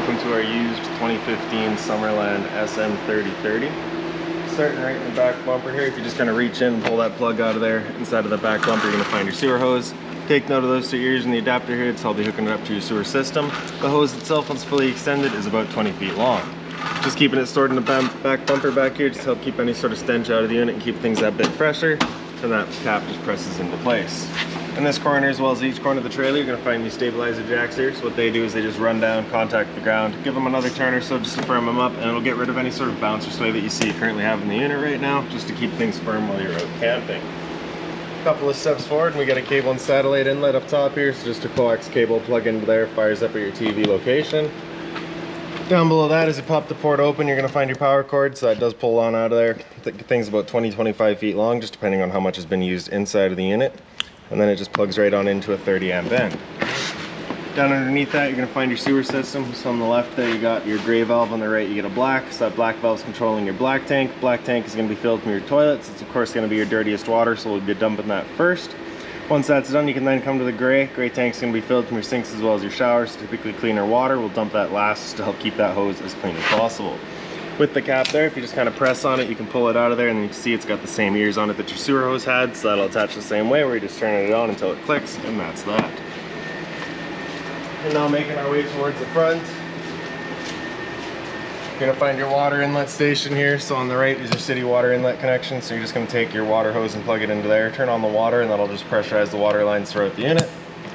Welcome to our used 2015 Summerland SM3030. Starting right in the back bumper here, if you just kind of reach in and pull that plug out of there, inside of the back bumper you're going to find your sewer hose. Take note of those two ears and the adapter here, it's how I'll be hooking it up to your sewer system. The hose itself, once fully extended, is about 20 feet long. Just keeping it stored in the back bumper back here just help keep any sort of stench out of the unit and keep things that bit fresher. And that cap just presses into place. In this corner, as well as each corner of the trailer, you're going to find these stabilizer jacks here. So what they do is they just run down, contact the ground, give them another turn or so just to firm them up, and it'll get rid of any sort of bounce or sway that you see you currently have in the unit right now, just to keep things firm while you're out camping. A couple of steps forward, and we got a cable and satellite inlet up top here, so just a coax cable plug into there, fires up at your TV location. Down below that, as you pop the port open, you're going to find your power cord, so that does pull on out of there. The thing's about 20-25 feet long, just depending on how much has been used inside of the unit. And then it just plugs right on into a 30 amp end. Down underneath that, you're going to find your sewer system. So on the left there, you got your gray valve. On the right, you get a black. So that black valve is controlling your black tank. Black tank is going to be filled from your toilets. It's of course going to be your dirtiest water, so we'll be dumping that first. Once that's done, you can then come to the gray. Gray tank's going to be filled from your sinks as well as your showers. Typically cleaner water. We'll dump that last just to help keep that hose as clean as possible. With the cap there, if you just kind of press on it, you can pull it out of there, and you can see it's got the same ears on it that your sewer hose had, so that'll attach the same way, where you're just turning it on until it clicks, and that's that. And now making our way towards the front, you're going to find your water inlet station here. So on the right is your city water inlet connection, so you're just going to take your water hose and plug it into there, turn on the water, and that'll just pressurize the water lines throughout the unit.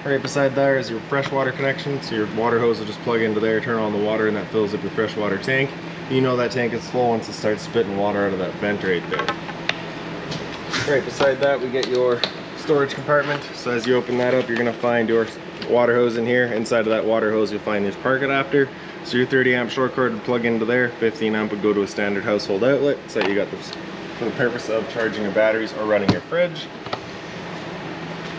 Right beside there is your freshwater connection, so your water hose will just plug into there, turn on the water, and that fills up your freshwater tank. You know that tank is full once it starts spitting water out of that vent right there. Right beside that, we get your storage compartment. So as you open that up, you're going to find your water hose in here. Inside of that water hose, you'll find your spark adapter. So your 30 amp short cord would plug into there. 15 amp would go to a standard household outlet. So you got this for the purpose of charging your batteries or running your fridge.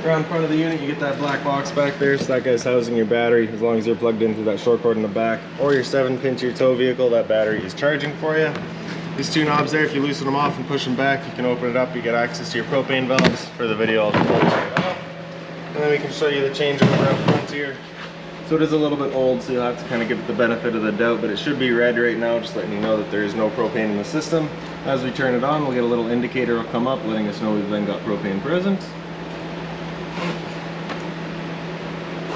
Around front of the unit, you get that black box back there, so that guy's housing your battery. As long as you're plugged into that short cord in the back or your 7-pin to your tow vehicle, that battery is charging for you. These two knobs there, if you loosen them off and push them back, you can open it up. You get access to your propane valves. For the video, I'll just pull it right off. And then we can show you the changeover up front here. So it is a little bit old, so you'll have to kind of give it the benefit of the doubt, but it should be red right now, just letting you know that there is no propane in the system. As we turn it on, we'll get a little indicator will come up, letting us know we've then got propane present.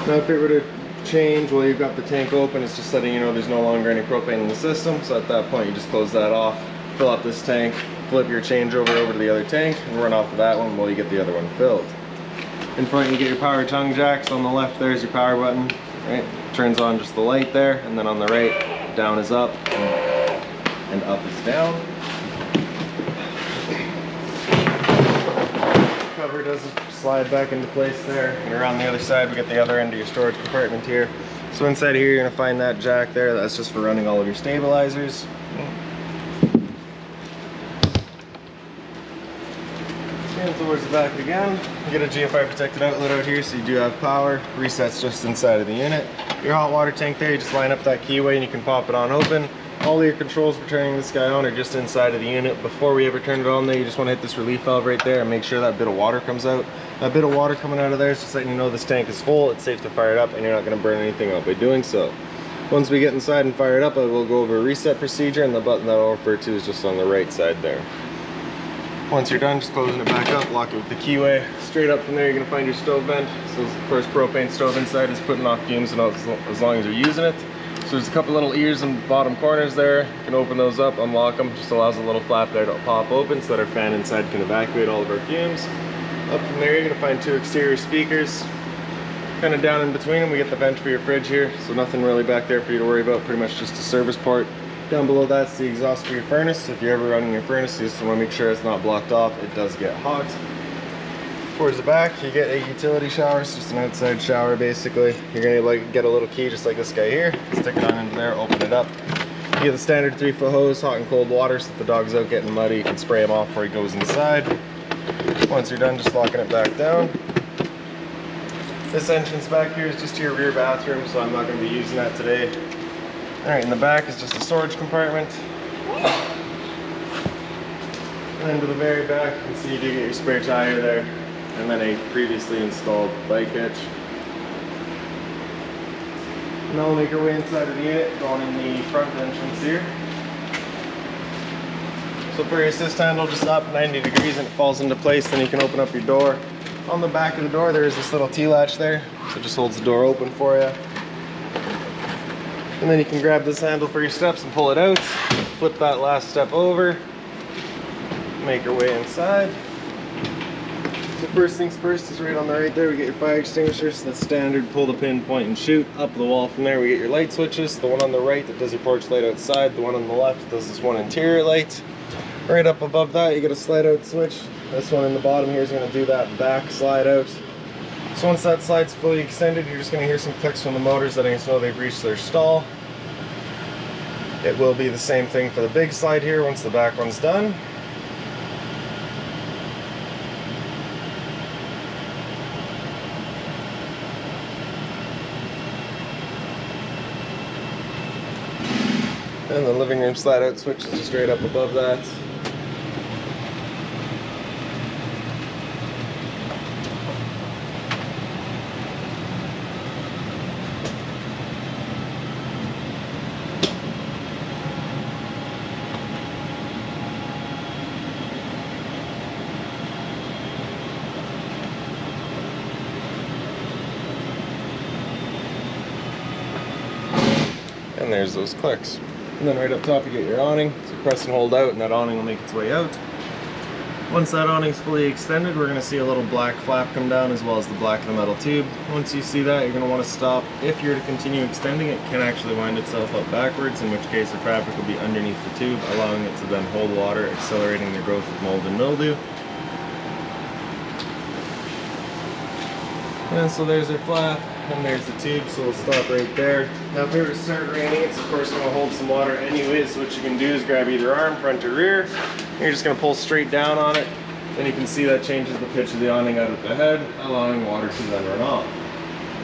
Now if it were to change while you've got the tank open, it's just letting you know there's no longer any propane in the system. So at that point you just close that off, fill up this tank, flip your changeover over to the other tank, and run off of that one while you get the other one filled. In front you get your power tongue jacks. On the left there's your power button, right? Turns on just the light there, and then on the right, down is up and up is down. Cover doesn't slide back into place there, and around the other side we get the other end of your storage compartment here. So inside here you're going to find that jack there, that's just for running all of your stabilizers. And towards the back again, you get a GFI protected outlet out here, so you do have power. Resets just inside of the unit. Your hot water tank there, you just line up that keyway and you can pop it on open. All your controls for turning this guy on are just inside of the unit. Before we ever turn it on there, you just want to hit this relief valve right there and make sure that bit of water comes out. That bit of water coming out of there is just letting you know this tank is full, it's safe to fire it up, and you're not going to burn anything out by doing so. Once we get inside and fire it up, I will go over a reset procedure, and the button that I'll refer to is just on the right side there. Once you're done, just closing it back up, lock it with the keyway. Straight up from there, you're going to find your stove vent. So of course, propane stove inside is putting off fumes and as long as you're using it. So there's a couple little ears in the bottom corners there. You can open those up, unlock them. Just allows a little flap there to pop open so that our fan inside can evacuate all of our fumes. Up from there, you're going to find two exterior speakers. Kind of down in between them, we get the vent for your fridge here. So nothing really back there for you to worry about, pretty much just a service port. Down below that's the exhaust for your furnace. If you're ever running your furnace, you just want to make sure it's not blocked off. It does get hot. Towards the back, you get a utility shower. It's just an outside shower basically. You're going to get a little key just like this guy here. Stick it on into there, open it up. You get the standard 3-foot hose, hot and cold water, so if the dog's out getting muddy, you can spray him off before he goes inside. Once you're done, just locking it back down. This entrance back here is just to your rear bathroom, so I'm not going to be using that today. Alright, in the back is just a storage compartment. And then to the very back, you can see you do get your spare tire there, and then a previously installed bike hitch. Now we'll make our way inside of the unit, going in the front entrance here. So for your assist handle, just up 90 degrees and it falls into place, then you can open up your door. On the back of the door, there is this little T-latch there, so it just holds the door open for you. And then you can grab this handle for your steps and pull it out, flip that last step over, make your way inside. So first things first is right on the right there, we get your fire extinguishers. That's standard, pull the pin, point and shoot. Up the wall from there we get your light switches. The one on the right that does your porch light outside, the one on the left does this one interior light. Right up above that you get a slide out switch. This one in the bottom here is going to do that back slide out. So once that slide's fully extended, you're just going to hear some clicks from the motors letting us know they've reached their stall. It will be the same thing for the big slide here once the back one's done. And the living room slide out switch is just right up above that. And there's those clicks. And then right up top you get your awning. So press and hold out and that awning will make its way out. Once that awning's fully extended, we're going to see a little black flap come down as well as the black of the metal tube. Once you see that, you're going to want to stop. If you're to continue extending, it can actually wind itself up backwards, in which case the fabric will be underneath the tube, allowing it to then hold water, accelerating the growth of mold and mildew. And so there's our flap, and there's the tube, so we'll stop right there. Now if we were to start raining, it's of course going to hold some water anyways, so what you can do is grab either arm, front or rear, and you're just going to pull straight down on it. Then you can see that changes the pitch of the awning out at the head, allowing water to then run off.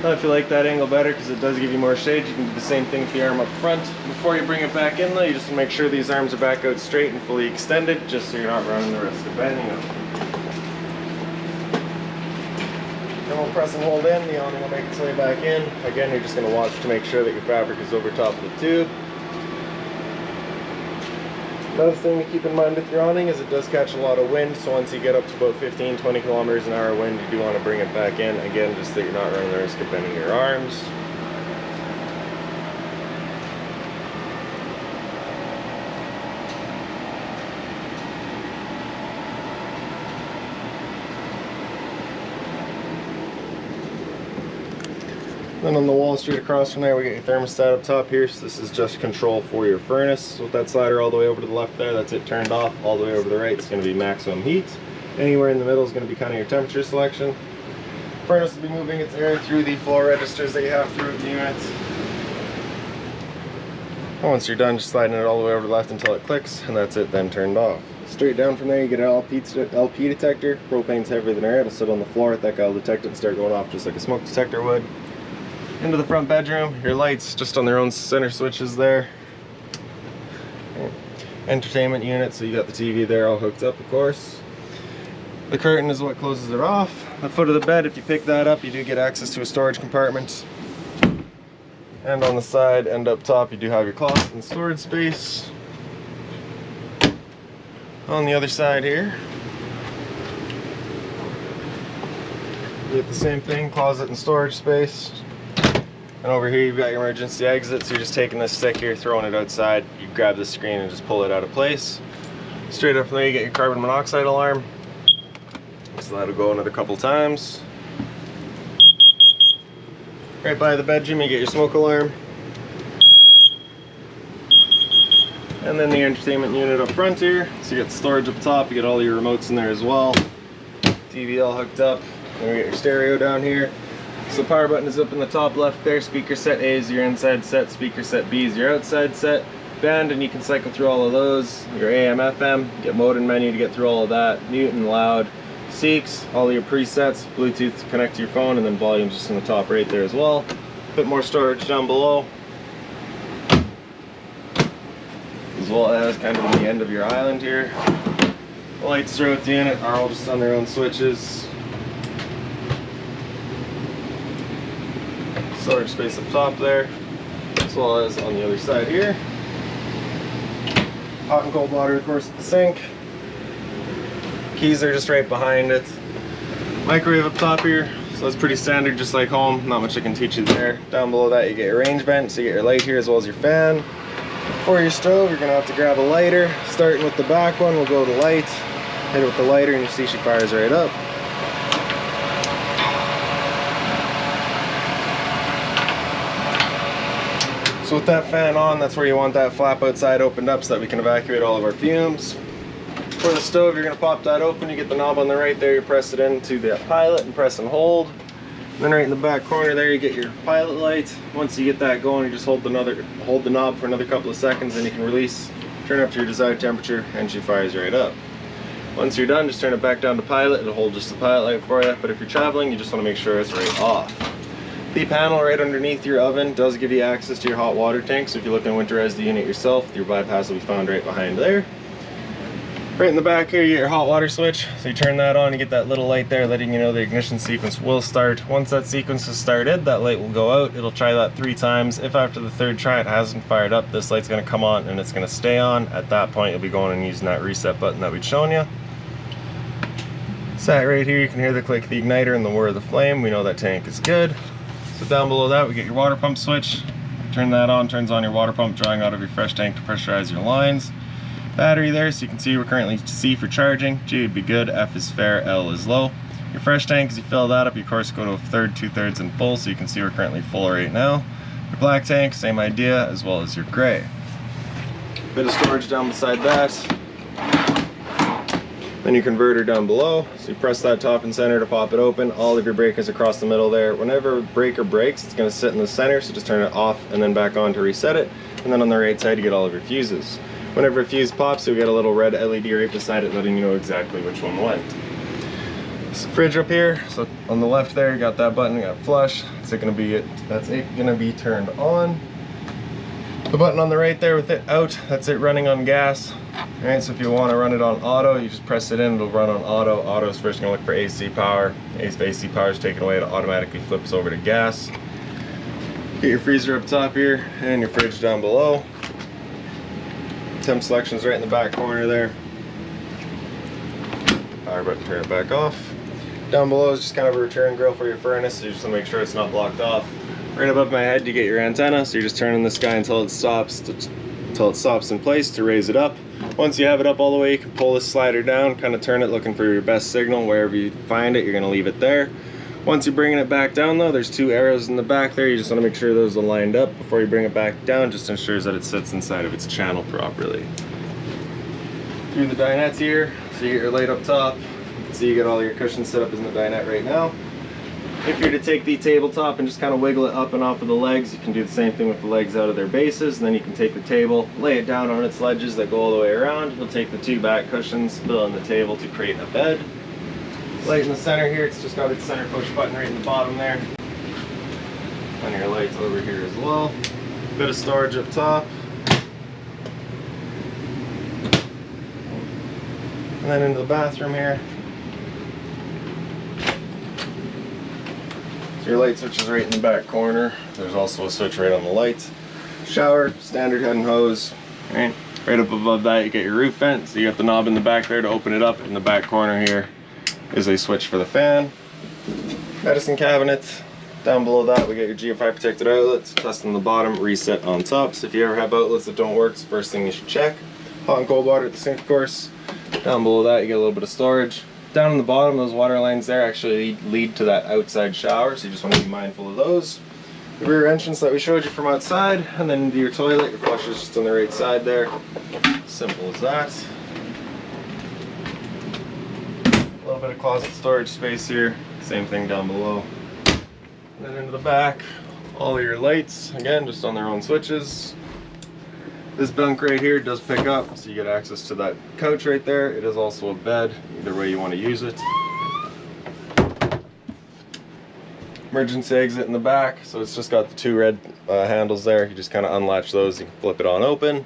Now if you like that angle better, because it does give you more shade, you can do the same thing with the arm up front. Before you bring it back in though, you just want to make sure these arms are back out straight and fully extended, just so you're not running the risk of bending them. Then we'll press and hold in, the awning will make its way back in. Again, you're just going to watch to make sure that your fabric is over top of the tube. Another thing to keep in mind with your awning is it does catch a lot of wind, so once you get up to about 15-20 kilometers an hour wind, you do want to bring it back in. Again, just so you're not running the risk of bending your arms. Then on the wall straight across from there, we get your thermostat up top here. So this is just control for your furnace. So with that slider all the way over to the left there, that's it turned off. All the way over to the right, it's going to be maximum heat. Anywhere in the middle is going to be kind of your temperature selection. Furnace will be moving its air through the flow registers that you have throughout the unit. And once you're done, just sliding it all the way over to the left until it clicks, and that's it then turned off. Straight down from there, you get an LP detector. Propane's heavier than air. It'll sit on the floor. That guy will detect it and start going off just like a smoke detector would. Into the front bedroom, your lights just on their own center switches there. Entertainment unit, so you got the TV there all hooked up, of course. The curtain is what closes it off. The foot of the bed, if you pick that up, you do get access to a storage compartment. And on the side and up top, you do have your closet and storage space. On the other side here, you get the same thing, closet and storage space. And over here you've got your emergency exit, so you're just taking this stick here, throwing it outside, you grab the screen and just pull it out of place. Straight up from there you get your carbon monoxide alarm. So that'll go another couple times. Right by the bedroom you get your smoke alarm. And then the entertainment unit up front here. So you got storage up top, you get all your remotes in there as well. TV all hooked up. And we get your stereo down here. So the power button is up in the top left there. Speaker set A is your inside set, speaker set B is your outside set. Band, and you can cycle through all of those. Your AM, FM, get mode and menu to get through all of that. Mute and loud. Seeks, all your presets, Bluetooth to connect to your phone, and then volume's just in the top right there as well. A bit more storage down below. As well as kind of on the end of your island here. The lights throughout the unit are all just on their own switches. Storage space up top there. well as on the other side here. Hot and cold water, of course, at the sink. Keys are just right behind it. Microwave up top here, so that's pretty standard, just like home. Not much I can teach you there. Down below that, you get your range vent, so you get your light here as well as your fan. For your stove, you're gonna have to grab a lighter. Starting with the back one, we'll go to light. Hit it with the lighter, and you see she fires right up. So with that fan on, that's where you want that flap outside opened up so that we can evacuate all of our fumes. For the stove, you're going to pop that open. You get the knob on the right there, you press it into the pilot and press and hold. And then right in the back corner there, you get your pilot light. Once you get that going, you just hold the knob for another couple of seconds, and you can release, turn up to your desired temperature, and she fires right up. Once you're done, just turn it back down to pilot. It'll hold just the pilot light for you, but if you're traveling, you just want to make sure it's right off. The panel right underneath your oven does give you access to your hot water tank, so if you're looking to winterize the unit yourself, your bypass will be found right behind there. Right in the back here, you get your hot water switch, so you turn that on, you get that little light there letting you know the ignition sequence will start. Once that sequence is started, that light will go out. It'll try that 3 times. If after the 3rd try it hasn't fired up, this light's going to come on and it's going to stay on. At that point, you'll be going and using that reset button that we'd shown you. Sat right here, you can hear the click of the igniter and the whir of the flame. We know that tank is good. So down below that, we get your water pump switch. Turn that on, turns on your water pump, drawing out of your fresh tank to pressurize your lines. Battery there, so you can see we're currently C for charging. G would be good, F is fair, L is low. Your fresh tank, as you fill that up, you of course go to 1/3, 2/3 and full, so you can see we're currently full right now. Your black tank, same idea, as well as your gray. Bit of storage down beside that. Then your converter down below, so you press that top and center to pop it open. All of your breakers across the middle there. Whenever a breaker breaks, it's going to sit in the center, so just turn it off and then back on to reset it. And then on the right side, you get all of your fuses. Whenever a fuse pops, you'll get a little red LED right beside it, letting you know exactly which one went. So fridge up here, so on the left there, you got that button, you got flush. That's it gonna be turned on. The button on the right there with it out, that's it running on gas. Alright, so if you want to run it on auto, you just press it in, it'll run on auto. Auto is first going to look for AC power. If AC power is taken away, it automatically flips over to gas. Get your freezer up top here, and your fridge down below. Temp selection is right in the back corner there. Power button, turn it back off. Down below is just kind of a return grill for your furnace, so you just want to make sure it's not blocked off. Right above my head, you get your antenna, so you're just turning this guy until it stops in place to raise it up. Once you have it up all the way, you can pull this slider down, kind of turn it, looking for your best signal. Wherever you find it, you're going to leave it there. Once you're bringing it back down though, there's 2 arrows in the back there. You just want to make sure those are lined up before you bring it back down. Just ensures that it sits inside of its channel properly. Through the dinette here, so you get your light up top. You can see you get all your cushions set up in the dinette right now. If you're to take the tabletop and just kind of wiggle it up and off of the legs, you can do the same thing with the legs out of their bases. And then you can take the table, lay it down on its ledges that go all the way around. You'll take the 2 back cushions, fill in the table to create a bed. Light in the center here, it's just got its center push button right in the bottom there. And your lights over here as well. Bit of storage up top. And then into the bathroom here. So your light switch is right in the back corner. There's also a switch right on the lights. Shower, standard head and hose. Right up above that, you get your roof vent. So you got the knob in the back there to open it up. In the back corner here is a switch for the fan. Medicine cabinet. Down below that, we get your GFI protected outlets. Test on the bottom, reset on top. So if you ever have outlets that don't work, it's the first thing you should check. Hot and cold water at the sink, of course. Down below that, you get a little bit of storage. Down in the bottom, those water lines there actually lead to that outside shower, so you just want to be mindful of those. The rear entrance that we showed you from outside, and then into your toilet. Your flush is just on the right side there. Simple as that. A little bit of closet storage space here. Same thing down below. And then into the back, all of your lights, again, just on their own switches. This bunk right here does pick up, so you get access to that couch right there. It is also a bed, either way you want to use it. Emergency exit in the back, so it's just got the 2 red handles there. You just kind of unlatch those, you can flip it on open. And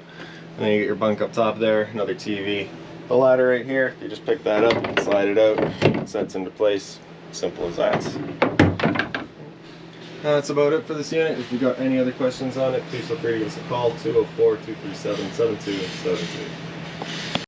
then you get your bunk up top there, another TV. The ladder right here, you just pick that up, and slide it out, it sets into place. Simple as that. That's about it for this unit. If you got any other questions on it, please feel free to give us a call, 204-237-7272.